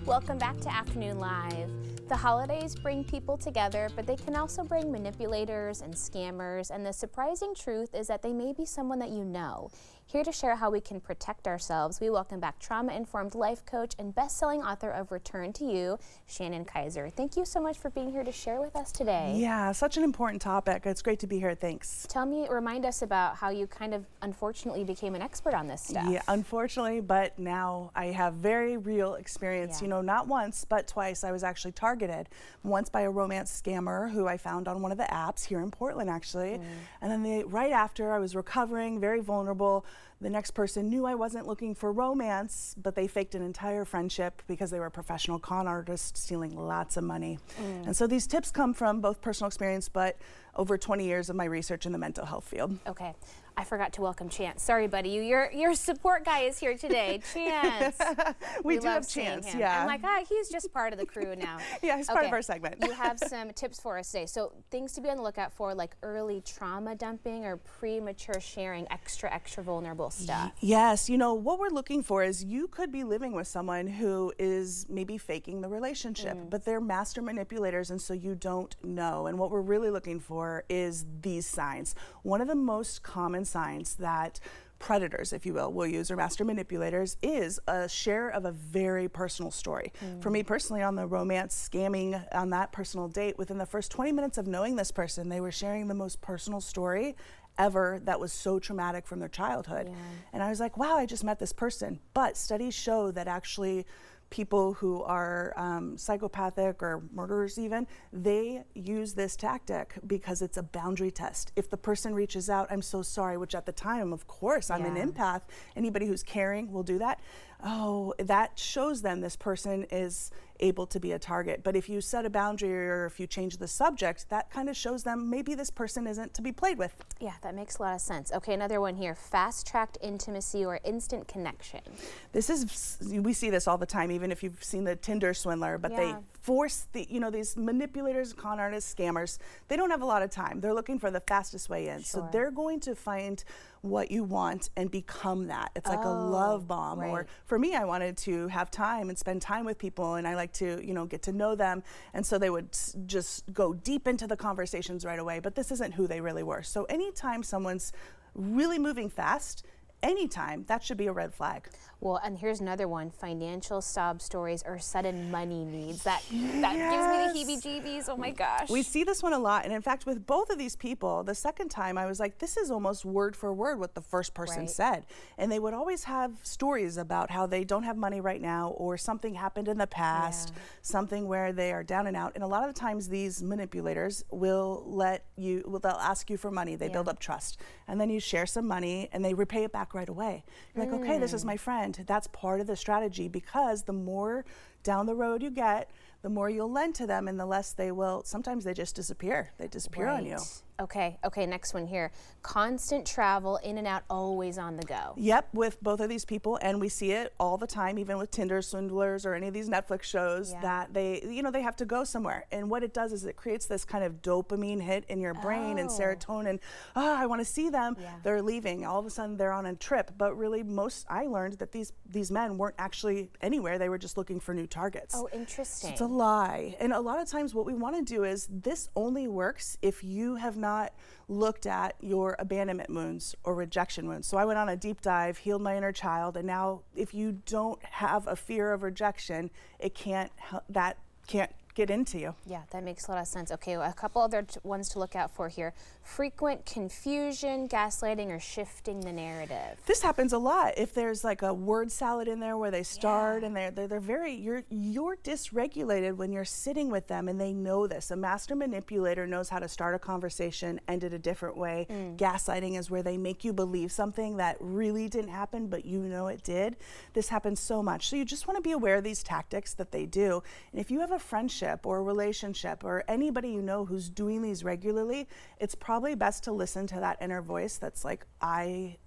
Welcome back to Afternoon Live. The holidays bring people together, but they can also bring manipulators and scammers, and the surprising truth is that they may be someone that you know. Here to share how we can protect ourselves, we welcome back trauma-informed life coach and best-selling author of Return to You, Shannon Kaiser. Thank you so much for being here to share with us today. Yeah, such an important topic. It's great to be here. Thanks. Remind us about how you kind of unfortunately became an expert on this stuff. Yeah, unfortunately, but now I have very real experience. You know, not once, but twice I was actually targeted. Once by a romance scammer who I found on one of the apps here in Portland, actually. And then right after, I was recovering, very vulnerable. The next person knew I wasn't looking for romance, but they faked an entire friendship because they were a professional con artist stealing lots of money. And so these tips come from both personal experience, but over 20 years of my research in the mental health field. Okay, I forgot to welcome Chance. Sorry, buddy. Your support guy is here today. Chance. we do have Chance, yeah. I'm like, he's just part of the crew now. Yeah, he's part of our segment. You have some tips for us today. So things to be on the lookout for, like early trauma dumping or premature sharing extra vulnerable stuff. Yes, you know, what we're looking for is you could be living with someone who is maybe faking the relationship, but they're master manipulators, and so you don't know. And what we're really looking for is these signs. One of the most common signs that predators, if you will use, or master manipulators, is a share of a very personal story. For me personally, on the romance scamming, on that personal date, within the first 20 minutes of knowing this person, they were sharing the most personal story ever that was so traumatic from their childhood. And I was like, wow, I just met this person. But studies show that actually people who are psychopathic or murderers even, they use this tactic because it's a boundary test. If the person reaches out, I'm so sorry, which at the time, of course, I'm an empath. Anybody who's caring will do that. Oh, that shows them this person is able to be a target. But if you set a boundary or if you change the subject, that kind of shows them maybe this person isn't to be played with. Yeah, that makes a lot of sense. Okay, another one here, fast-tracked intimacy or instant connection. This is, we see this all the time, even if you've seen the Tinder swindler, but they force these manipulators, con artists, scammers, they don't have a lot of time. They're looking for the fastest way in. So they're going to find what you want and become that. It's like a love bomb. Or for me, I wanted to have time and spend time with people, and I like to, get to know them. And so they would just go deep into the conversations right away, but this isn't who they really were. So anytime someone's really moving fast, anytime, that should be a red flag. Well, and here's another one, financial sob stories or sudden money needs. That gives me the heebie-jeebies, oh my gosh. We see this one a lot, and in fact, with both of these people, the second time I was like, this is almost word for word what the first person said. And they would always have stories about how they don't have money right now, or something happened in the past, something where they are down and out. And a lot of the times these manipulators they'll ask you for money, they build up trust. And then you share some money and they repay it back right away. You're like, okay, this is my friend. That's part of the strategy, because the more down the road you get, the more you'll lend to them and the less they will. Sometimes they just disappear. They disappear on you. Okay, next one here. Constant travel, in and out, always on the go. Yep, with both of these people, and we see it all the time, even with Tinder swindlers or any of these Netflix shows, that they have to go somewhere. And what it does is it creates this kind of dopamine hit in your brain and serotonin. I want to see them. They're leaving. All of a sudden, they're on a trip. But really, I learned that these men weren't actually anywhere. They were just looking for new targets. Oh, interesting. So it's a lie. And a lot of times, what we want to do is this only works if you have not looked at your abandonment wounds or rejection wounds. So I went on a deep dive, healed my inner child, and now if you don't have a fear of rejection, that can't get into you. Yeah, that makes a lot of sense. Okay, a couple other ones to look out for here. Frequent confusion, gaslighting, or shifting the narrative. This happens a lot. If there's like a word salad in there where they start and they're very, you're dysregulated when you're sitting with them, and they know this. A master manipulator knows how to start a conversation, end it a different way. Gaslighting is where they make you believe something that really didn't happen, but you know it did. This happens so much. So you just want to be aware of these tactics that they do. And if you have a friendship or a relationship or anybody you know who's doing these regularly, it's probably best to listen to that inner voice that's like,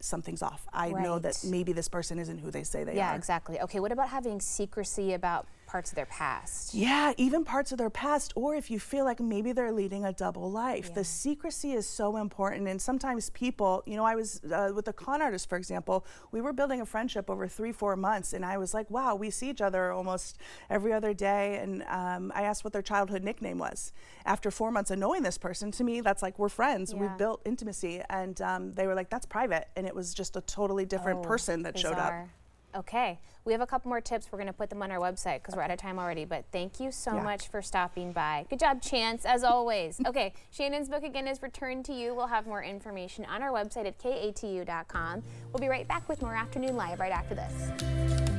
something's off. I know that maybe this person isn't who they say they are. Yeah, exactly. Okay, what about having secrecy about parts of their past. Yeah, even parts of their past, or if you feel like maybe they're leading a double life. Yeah. The secrecy is so important, and sometimes people, you know, I was with a con artist, for example, we were building a friendship over 3-4 months, and I was like, wow, we see each other almost every other day, and I asked what their childhood nickname was. After 4 months of knowing this person, to me, that's like, we're friends, Yeah. we've built intimacy, and they were like, that's private, and it was just a totally different person that showed up. Bizarre. Okay, we have a couple more tips. We're going to put them on our website because we're out of time already, but thank you so much for stopping by. Good job, Chance, as always. Okay, Shannon's book again is Return to You. We'll have more information on our website at katu.com. We'll be right back with more Afternoon Live right after this.